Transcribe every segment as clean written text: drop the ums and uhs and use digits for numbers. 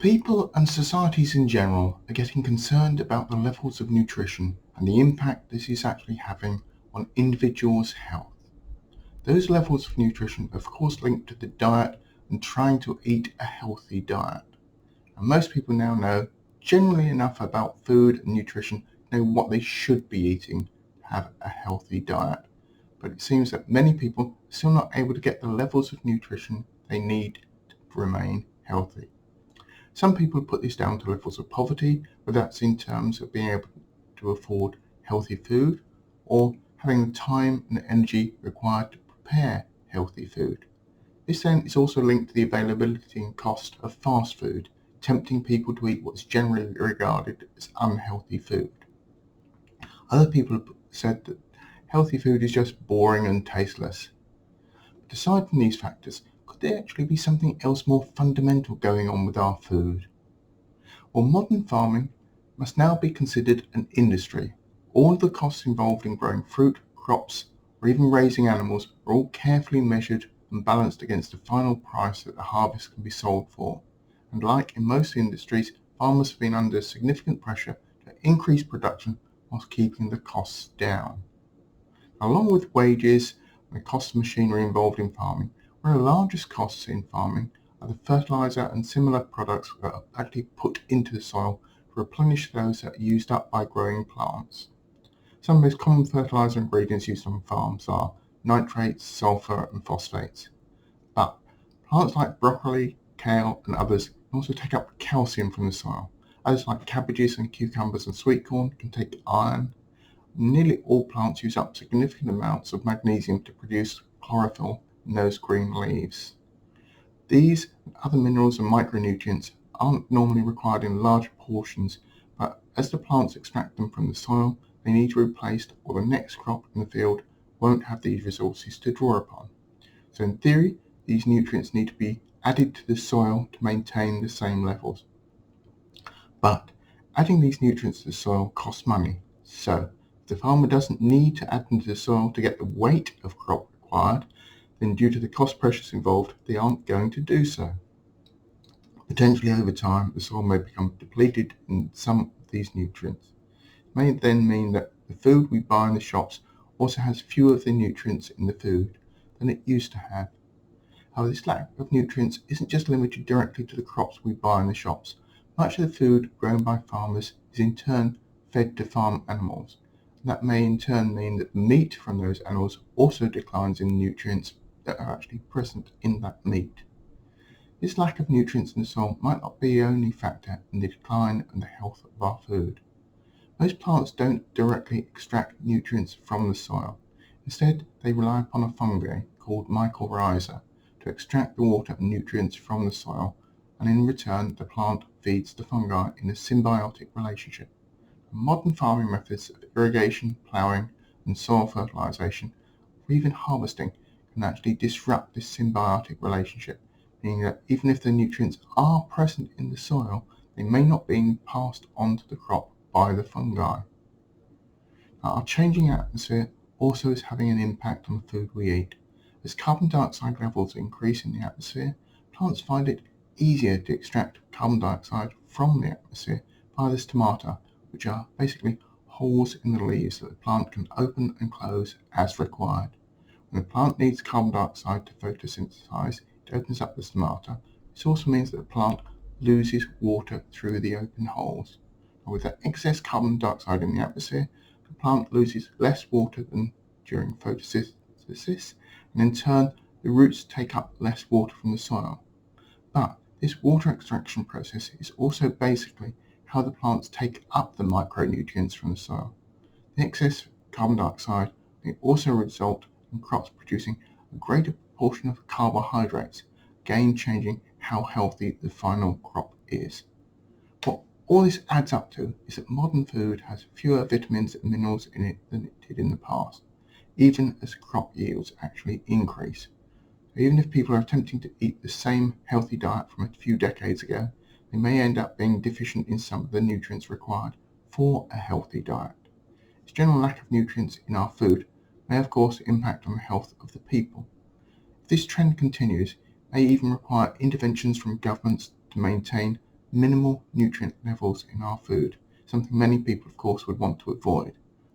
People and societies in general are getting concerned about the levels of nutrition and the impact this is actually having on individuals' health. Those levels of nutrition are of course linked to the diet and trying to eat a healthy diet. And most people now know generally enough about food and nutrition, know what they should be eating to have a healthy diet. But it seems that many people are still not able to get the levels of nutrition they need to remain healthy. Some people put this down to levels of poverty, whether that's in terms of being able to afford healthy food or having the time and energy required to prepare healthy food. This then is also linked to the availability and cost of fast food, tempting people to eat what's generally regarded as unhealthy food. Other people have said that healthy food is just boring and tasteless. But aside from these factors, could there actually be something else more fundamental going on with our food? Well, modern farming must now be considered an industry. All of the costs involved in growing fruit, crops, or even raising animals are all carefully measured and balanced against the final price that the harvest can be sold for. And like in most industries, farmers have been under significant pressure to increase production whilst keeping the costs down. Along with wages and the cost of machinery involved in farming, one of the largest costs in farming are the fertilizer and similar products that are actually put into the soil to replenish those that are used up by growing plants. Some of the most common fertilizer ingredients used on farms are nitrates, sulfur and phosphates. But plants like broccoli, kale and others can also take up calcium from the soil. Others like cabbages and cucumbers and sweet corn can take iron. Nearly all plants use up significant amounts of magnesium to produce chlorophyll in those green leaves. These and other minerals and micronutrients aren't normally required in large portions, but as the plants extract them from the soil, they need to be replaced or the next crop in the field won't have these resources to draw upon. So in theory, these nutrients need to be added to the soil to maintain the same levels. But adding these nutrients to the soil costs money. So if the farmer doesn't need to add them to the soil to get the weight of crop required, then due to the cost pressures involved, they aren't going to do so. Potentially over time, the soil may become depleted in some of these nutrients. It may then mean that the food we buy in the shops also has fewer of the nutrients in the food than it used to have. However, this lack of nutrients isn't just limited directly to the crops we buy in the shops. Much of the food grown by farmers is in turn fed to farm animals. That may in turn mean that the meat from those animals also declines in nutrients that are actually present in that meat. This lack of nutrients in the soil might not be the only factor in the decline and the health of our food. Most plants don't directly extract nutrients from the soil. Instead, they rely upon a fungi called mycorrhiza to extract the water and nutrients from the soil, and in return the plant feeds the fungi in a symbiotic relationship. Modern farming methods of irrigation, ploughing and soil fertilization, or even harvesting, can actually disrupt this symbiotic relationship, meaning that even if the nutrients are present in the soil, they may not be passed on to the crop by the fungi. Now, our changing atmosphere also is having an impact on the food we eat. As carbon dioxide levels increase in the atmosphere, plants find it easier to extract carbon dioxide from the atmosphere via the stomata, which are basically holes in the leaves that the plant can open and close as required. When the plant needs carbon dioxide to photosynthesize, it opens up the stomata. This also means that the plant loses water through the open holes. And with the excess carbon dioxide in the atmosphere, the plant loses less water than during photosynthesis, and in turn the roots take up less water from the soil. But this water extraction process is also basically how the plants take up the micronutrients from the soil. The excess carbon dioxide may also result in crops producing a greater proportion of carbohydrates, again changing how healthy the final crop is. What all this adds up to is that modern food has fewer vitamins and minerals in it than it did in the past, even as crop yields actually increase. So even if people are attempting to eat the same healthy diet from a few decades ago, they may end up being deficient in some of the nutrients required for a healthy diet. This general lack of nutrients in our food may of course impact on the health of the people. If this trend continues, it may even require interventions from governments to maintain minimal nutrient levels in our food, something many people of course would want to avoid.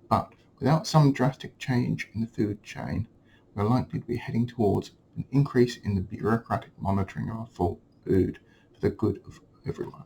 But without some drastic change in the food chain, we are likely to be heading towards an increase in the bureaucratic monitoring of our food for the good of everyone.